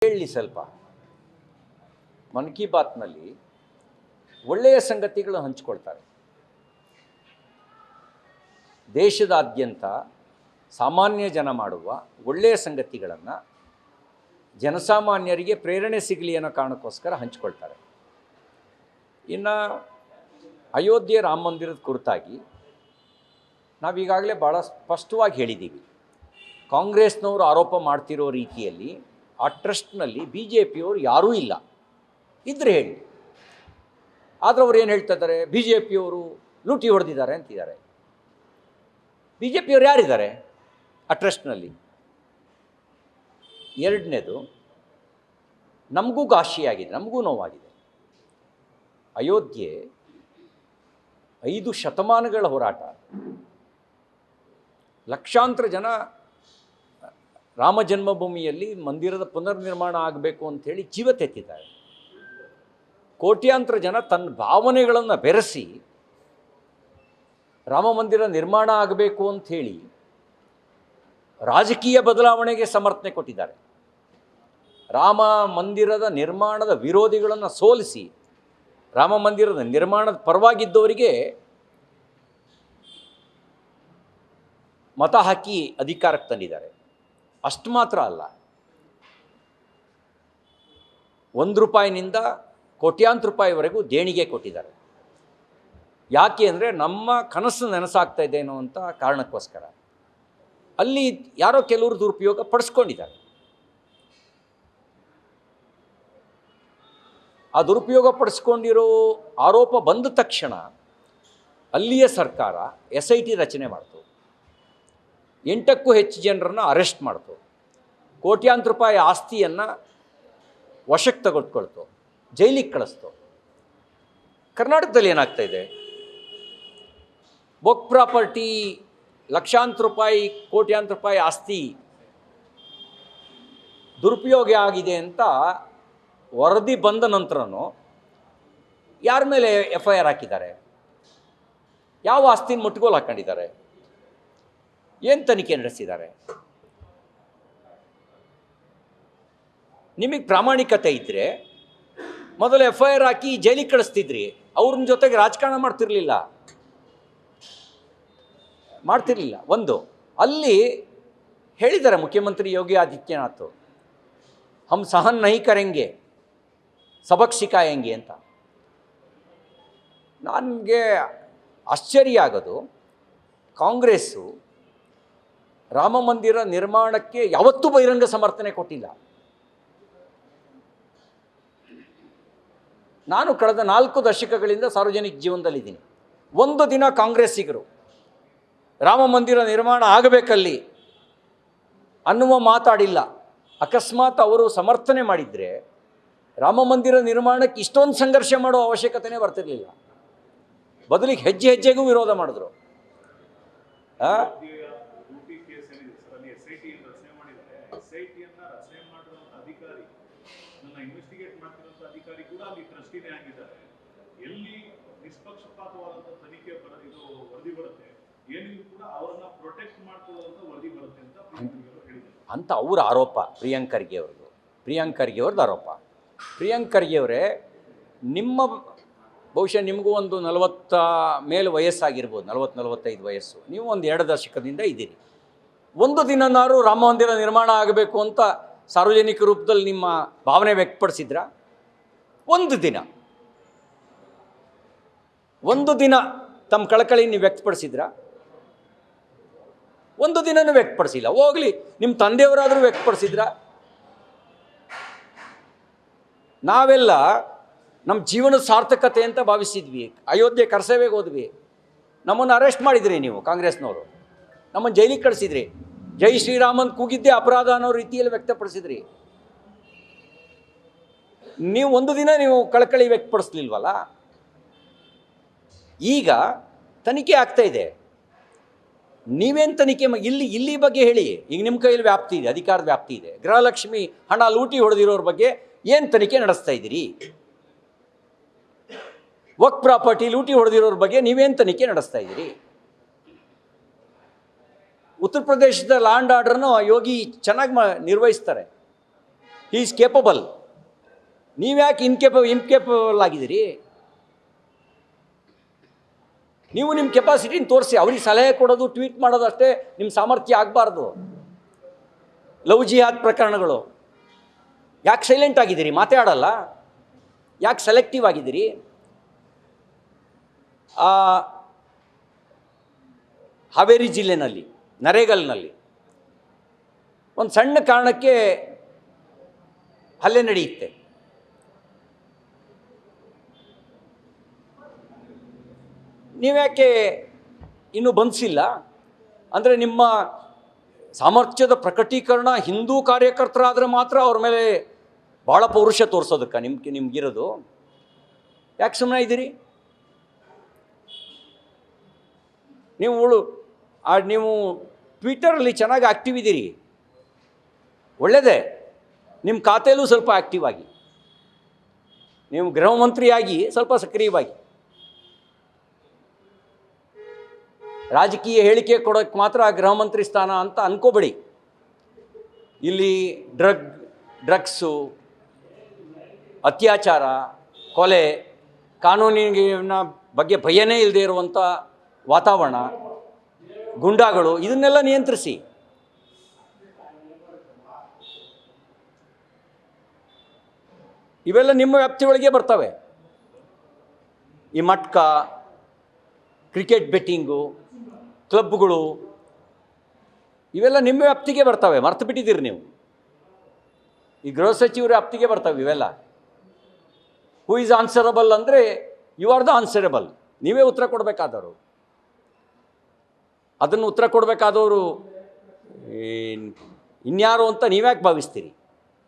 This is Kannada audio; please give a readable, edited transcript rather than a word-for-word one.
ಹೇಳಿ ಸ್ವಲ್ಪ ಮನ್ ಕಿ ಬಾತ್ನಲ್ಲಿ ಒಳ್ಳೆಯ ಸಂಗತಿಗಳು ಹಂಚಿಕೊಳ್ತಾರೆ. ದೇಶದಾದ್ಯಂತ ಸಾಮಾನ್ಯ ಜನ ಮಾಡುವ ಒಳ್ಳೆಯ ಸಂಗತಿಗಳನ್ನು ಜನಸಾಮಾನ್ಯರಿಗೆ ಪ್ರೇರಣೆ ಸಿಗಲಿ ಅನ್ನೋ ಕಾರಣಕ್ಕೋಸ್ಕರ ಹಂಚಿಕೊಳ್ತಾರೆ. ಇನ್ನು ಅಯೋಧ್ಯೆ ರಾಮ ಮಂದಿರದ ಕುರಿತಾಗಿ ನಾವೀಗಾಗಲೇ ಭಾಳ ಸ್ಪಷ್ಟವಾಗಿ ಹೇಳಿದ್ದೀವಿ. ಕಾಂಗ್ರೆಸ್ನವರು ಆರೋಪ ಮಾಡ್ತಿರೋ ರೀತಿಯಲ್ಲಿ ಆ ಟ್ರಸ್ಟ್ನಲ್ಲಿ BJPಯವರು ಯಾರೂ ಇಲ್ಲ, ಇದ್ರೆ ಹೇಳಿ. ಆದರೆ ಅವ್ರು ಏನು ಹೇಳ್ತಾ ಇದ್ದಾರೆ, BJPಯವರು ಲೂಟಿ ಹೊಡೆದಿದ್ದಾರೆ ಅಂತಿದ್ದಾರೆ. BJPಯವರು ಯಾರಿದ್ದಾರೆ ಆ ಟ್ರಸ್ಟ್ನಲ್ಲಿ? ಎರಡನೇದು, ನಮಗೂ ಘಾಷಿಯಾಗಿದೆ, ನಮಗೂ ನೋವಾಗಿದೆ. ಅಯೋಧ್ಯೆ 5 ಶತಮಾನಗಳ ಹೋರಾಟ, ಲಕ್ಷಾಂತರ ಜನ ರಾಮ ಜನ್ಮಭೂಮಿಯಲ್ಲಿ ಮಂದಿರದ ಪುನರ್ನಿರ್ಮಾಣ ಆಗಬೇಕು ಅಂಥೇಳಿ ಜೀವ ತೆತ್ತಿದ್ದಾರೆ. ಕೋಟ್ಯಾಂತರ ಜನ ತನ್ನ ಭಾವನೆಗಳನ್ನು ಬೆರೆಸಿ ರಾಮ ಮಂದಿರ ನಿರ್ಮಾಣ ಆಗಬೇಕು ಅಂಥೇಳಿ ರಾಜಕೀಯ ಬದಲಾವಣೆಗೆ ಸಮರ್ಥನೆ ಕೊಟ್ಟಿದ್ದಾರೆ. ರಾಮ ಮಂದಿರದ ನಿರ್ಮಾಣದ ವಿರೋಧಿಗಳನ್ನು ಸೋಲಿಸಿ ರಾಮ ಮಂದಿರದ ನಿರ್ಮಾಣದ ಪರವಾಗಿದ್ದವರಿಗೆ ಮತ ಹಾಕಿ ಅಧಿಕಾರಕ್ಕೆ ತಂದಿದ್ದಾರೆ. ಅಷ್ಟು ಮಾತ್ರ ಅಲ್ಲ, ₹1 ಕೋಟ್ಯಾಂತರ ರೂಪಾಯಿವರೆಗೂ ದೇಣಿಗೆ ಕೊಟ್ಟಿದ್ದಾರೆ. ಯಾಕೆ ಅಂದರೆ ನಮ್ಮ ಕನಸು ನೆನಸಾಗ್ತಾ ಇದ್ದೇನೋ ಅಂತ ಕಾರಣಕ್ಕೋಸ್ಕರ. ಅಲ್ಲಿ ಯಾರೋ ಕೆಲವರು ದುರುಪಯೋಗ ಪಡಿಸ್ಕೊಂಡಿದ್ದಾರೆ. ಆ ದುರುಪಯೋಗ ಪಡಿಸ್ಕೊಂಡಿರೋ ಆರೋಪ ಬಂದ ತಕ್ಷಣ ಅಲ್ಲಿಯ ಸರ್ಕಾರ SIT ರಚನೆ ಮಾಡ್ತು, 8ಕ್ಕೂ ಹೆಚ್ಚು ಜನರನ್ನು ಅರೆಸ್ಟ್ ಮಾಡ್ತು, ಕೋಟ್ಯಾಂತರ ರೂಪಾಯಿ ಆಸ್ತಿಯನ್ನು ವಶಕ್ಕೆ ತೆಗೆದುಕೊಳ್ತು, ಜೈಲಿಗೆ ಕಳಿಸ್ತು. ಕರ್ನಾಟಕದಲ್ಲಿ ಏನಾಗ್ತಾ ಇದೆ? ಬೊಕ್ ಪ್ರಾಪರ್ಟಿ, ಲಕ್ಷಾಂತರ ರೂಪಾಯಿ, ಕೋಟ್ಯಾಂತರ ರೂಪಾಯಿ ಆಸ್ತಿ ದುರುಪಯೋಗ ಆಗಿದೆ ಅಂತ ವರದಿ ಬಂದ ನಂತರನೂ ಯಾರ ಮೇಲೆ FIR ಹಾಕಿದ್ದಾರೆ? ಯಾವ ಆಸ್ತಿನ ಮುಟ್ಗೋಲು ಹಾಕ್ಕೊಂಡಿದ್ದಾರೆ? ಏನು ತನಿಖೆ ನಡೆಸಿದ್ದಾರೆ? ನಿಮಗೆ ಪ್ರಾಮಾಣಿಕತೆ ಇದ್ದರೆ ಮೊದಲು FIR ಹಾಕಿ ಜೈಲಿಗೆ ಕಳಿಸ್ತಿದ್ರಿ. ಅವ್ರನ್ನ ಜೊತೆಗೆ ರಾಜಕಾರಣ ಮಾಡ್ತಿರಲಿಲ್ಲ. ಒಂದು ಅಲ್ಲಿ ಹೇಳಿದ್ದಾರೆ ಮುಖ್ಯಮಂತ್ರಿ ಯೋಗಿ ಆದಿತ್ಯನಾಥ್, ಹಮ್ ಸಹನ್ ನಹಿ ಕರೆಂಗೆ, ಸಬಕ್ ಸಿಖಾಯಂಗೆ ಅಂತ. ನನಗೆ ಆಶ್ಚರ್ಯ ಆಗೋದು, ಕಾಂಗ್ರೆಸ್ಸು ರಾಮ ಮಂದಿರ ನಿರ್ಮಾಣಕ್ಕೆ ಯಾವತ್ತೂ ಬಹಿರಂಗ ಸಮರ್ಥನೆ ಕೊಟ್ಟಿಲ್ಲ. ನಾನು ಕಳೆದ 4 ದಶಕಗಳಿಂದ ಸಾರ್ವಜನಿಕ ಜೀವನದಲ್ಲಿದ್ದೀನಿ. ಒಂದು ದಿನ ಕಾಂಗ್ರೆಸ್ಸಿಗರು ರಾಮ ಮಂದಿರ ನಿರ್ಮಾಣ ಆಗಬೇಕಲ್ಲಿ ಅನ್ನುವ ಮಾತಾಡಿಲ್ಲ. ಅಕಸ್ಮಾತ್ ಅವರು ಸಮರ್ಥನೆ ಮಾಡಿದರೆ ರಾಮ ಮಂದಿರ ನಿರ್ಮಾಣಕ್ಕೆ ಇಷ್ಟೊಂದು ಸಂಘರ್ಷ ಮಾಡೋ ಅವಶ್ಯಕತೆಯೇ ಬರ್ತಿರಲಿಲ್ಲ. ಬದಲಿಗೆ ಹೆಜ್ಜೆ ಹೆಜ್ಜೆಗೂ ವಿರೋಧ ಮಾಡಿದ್ರು. ಅಂತ ಅವ್ರ ಆರೋಪ. ಪ್ರಿಯಾಂಕ್ ಖರ್ಗೆ ಅವ್ರದ್ದು ಆರೋಪ. ಪ್ರಿಯಾಂಕ್ ಖರ್ಗೆ ಅವರೇ, ನಿಮ್ಮ ಬಹುಶಃ ನಿಮಗೂ ಒಂದು 40 ಮೇಲೆ ವಯಸ್ಸಾಗಿರ್ಬೋದು, 40-45 ವಯಸ್ಸು. ನೀವು ಒಂದು 2 ದಶಕದಿಂದ ಇದ್ದೀರಿ. ಒಂದು ದಿನನಾರು ರಾಮ ಮಂದಿರ ನಿರ್ಮಾಣ ಆಗಬೇಕು ಅಂತ ಸಾರ್ವಜನಿಕ ರೂಪದಲ್ಲಿ ನಿಮ್ಮ ಭಾವನೆ ವ್ಯಕ್ತಪಡಿಸಿದ್ರ? ಒಂದು ದಿನ ತಮ್ಮ ಕಳಕಳಿ ನೀವು ವ್ಯಕ್ತಪಡಿಸಿದ್ರ? ಒಂದು ದಿನನೂ ವ್ಯಕ್ತಪಡಿಸಿಲ್ಲ. ಹೋಗಲಿ, ನಿಮ್ಮ ತಂದೆಯವರಾದರೂ ವ್ಯಕ್ತಪಡಿಸಿದ್ರ? ನಾವೆಲ್ಲ ನಮ್ಮ ಜೀವನದ ಸಾರ್ಥಕತೆ ಅಂತ ಭಾವಿಸಿದ್ವಿ. ಅಯೋಧ್ಯೆ ಕರಸೇವೆಗೆ ಹೋದ್ವಿ. ನಮ್ಮನ್ನು ಅರೆಸ್ಟ್ ಮಾಡಿದ್ರಿ ನೀವು, ಕಾಂಗ್ರೆಸ್ನವರು. ನಮ್ಮನ್ನು ಜೈಲಿಗೆ ಕಳಿಸಿದ್ರಿ. ಜೈ ಶ್ರೀರಾಮನ್ ಕೂಗಿದ್ದೇ ಅಪರಾಧ ಅನ್ನೋ ರೀತಿಯಲ್ಲಿ ವ್ಯಕ್ತಪಡಿಸಿದ್ರಿ. ನೀವು ಒಂದು ದಿನ ನೀವು ಕಳಕಳಿ ವ್ಯಕ್ತಪಡಿಸ್ಲಿಲ್ವಲ್ಲ. ಈಗ ತನಿಖೆ ಆಗ್ತಾ ಇದೆ. ನೀವೇನು ತನಿಖೆ ಇಲ್ಲಿ ಬಗ್ಗೆ ಹೇಳಿ. ಈಗ ನಿಮ್ಮ ಕೈಯಲ್ಲಿ ವ್ಯಾಪ್ತಿ ಇದೆ, ಅಧಿಕಾರದ ವ್ಯಾಪ್ತಿ ಇದೆ. ಗೃಹಲಕ್ಷ್ಮಿ ಹಣ ಲೂಟಿ ಹೊಡೆದಿರೋರ ಬಗ್ಗೆ ಏನು ತನಿಖೆ ನಡೆಸ್ತಾ ಇದ್ದೀರಿ? ವಕ್ ಪ್ರಾಪರ್ಟಿ ಲೂಟಿ ಹೊಡೆದಿರೋರ ಬಗ್ಗೆ ನೀವೇನು ತನಿಖೆ ನಡೆಸ್ತಾ ಇದ್ದೀರಿ? ಉತ್ತರ ಪ್ರದೇಶದ ಲ್ಯಾಂಡ್ ಆರ್ಡರ್ನು ಯೋಗಿ ಚೆನ್ನಾಗಿ ನಿರ್ವಹಿಸ್ತಾರೆ. He is capable. ನೀವ್ಯಾಕೆ ಇನ್ಕೇಪಬಲ್ ಆಗಿದ್ದೀರಿ? ನೀವು ನಿಮ್ಮ ಕೆಪಾಸಿಟಿನ ತೋರಿಸಿ. ಅವ್ರಿಗೆ ಸಲಹೆ ಕೊಡೋದು, ಟ್ವೀಟ್ ಮಾಡೋದು ಅಷ್ಟೇ ನಿಮ್ಮ ಸಾಮರ್ಥ್ಯ ಆಗಬಾರ್ದು. ಲವ್ ಜಿಹಾದ್ ಪ್ರಕರಣಗಳು, ಯಾಕೆ ಸೈಲೆಂಟ್ ಆಗಿದ್ದೀರಿ? ಮಾತಾಡಲ್ಲ ಯಾಕೆ? ಸೆಲೆಕ್ಟಿವ್ ಆಗಿದ್ದೀರಿ? ಹಾವೇರಿ ಜಿಲ್ಲೆನಲ್ಲಿ ನರೇಗಲ್ನಲ್ಲಿ ಒಂದು ಸಣ್ಣ ಕಾರಣಕ್ಕೆ ಹಲ್ಲೆ ನಡೆಯುತ್ತೆ. ನೀವ್ಯಾಕೆ ಇನ್ನೂ ಬಂಧಿಸಿಲ್ಲ? ಅಂದರೆ ನಿಮ್ಮ ಸಾಮರ್ಥ್ಯದ ಪ್ರಕಟೀಕರಣ ಹಿಂದೂ ಕಾರ್ಯಕರ್ತರಾದರೆ ಮಾತ್ರ ಅವ್ರ ಮೇಲೆ ಭಾಳ ಪೌರುಷ ತೋರಿಸೋದಕ್ಕೆ ನಿಮ್ಗಿರೋದು. ಯಾಕೆ ಸುಮ್ಮನೆ ಇದ್ದೀರಿ? ನೀವು ಟ್ವಿಟ್ಟರಲ್ಲಿ ಚೆನ್ನಾಗಿ ಆ್ಯಕ್ಟಿವ್ ಇದ್ದೀರಿ, ಒಳ್ಳೆಯದೇ. ನಿಮ್ಮ ಖಾತೆಯಲ್ಲೂ ಸ್ವಲ್ಪ ಆ್ಯಕ್ಟಿವ್ ಆಗಿ, ನೀವು ಗೃಹ ಮಂತ್ರಿಯಾಗಿ ಸ್ವಲ್ಪ ಸಕ್ರಿಯವಾಗಿ. ರಾಜಕೀಯ ಹೇಳಿಕೆ ಕೊಡೋಕ್ಕೆ ಮಾತ್ರ ಗೃಹ ಮಂತ್ರಿ ಸ್ಥಾನ ಅಂತ ಅಂದ್ಕೋಬೇಡಿ. ಇಲ್ಲಿ ಡ್ರಗ್ಸು, ಅತ್ಯಾಚಾರ, ಕೊಲೆ, ಕಾನೂನಿನ ಬಗ್ಗೆ ಭಯನೇ ಇಲ್ಲದೆ ಇರುವಂಥ ವಾತಾವರಣ, ಗುಂಡಾಗಳು, ಇದನ್ನೆಲ್ಲ ನಿಯಂತ್ರಿಸಿ. ಇವೆಲ್ಲ ನಿಮ್ಮ ವ್ಯಾಪ್ತಿಯೊಳಗೆ ಬರ್ತವೆ. ಈ ಮಟ್ಕ, ಕ್ರಿಕೆಟ್ ಬೆಟ್ಟಿಂಗು, ಕ್ಲಬ್ಗಳು, ಇವೆಲ್ಲ ನಿಮ್ಮ ವ್ಯಾಪ್ತಿಗೆ ಬರ್ತವೆ. ಮರ್ತು ಬಿಟ್ಟಿದ್ದೀರಿ ನೀವು. ಈ ಗೃಹ ಸಚಿವರ ವ್ಯಾಪ್ತಿಗೆ ಬರ್ತವೆ ಇವೆಲ್ಲ. ಹೂ ಈಸ್ ಆನ್ಸರಬಲ್ ಅಂದರೆ ಯು ಆರ್ ದ ಆನ್ಸರಬಲ್. ನೀವೇ ಉತ್ತರ ಕೊಡಬೇಕಾದವರು. ಅದನ್ನು ಉತ್ತರ ಕೊಡಬೇಕಾದವರು ಇನ್ಯಾರು ಅಂತ ನೀವ್ಯಾಕೆ ಭಾವಿಸ್ತೀರಿ?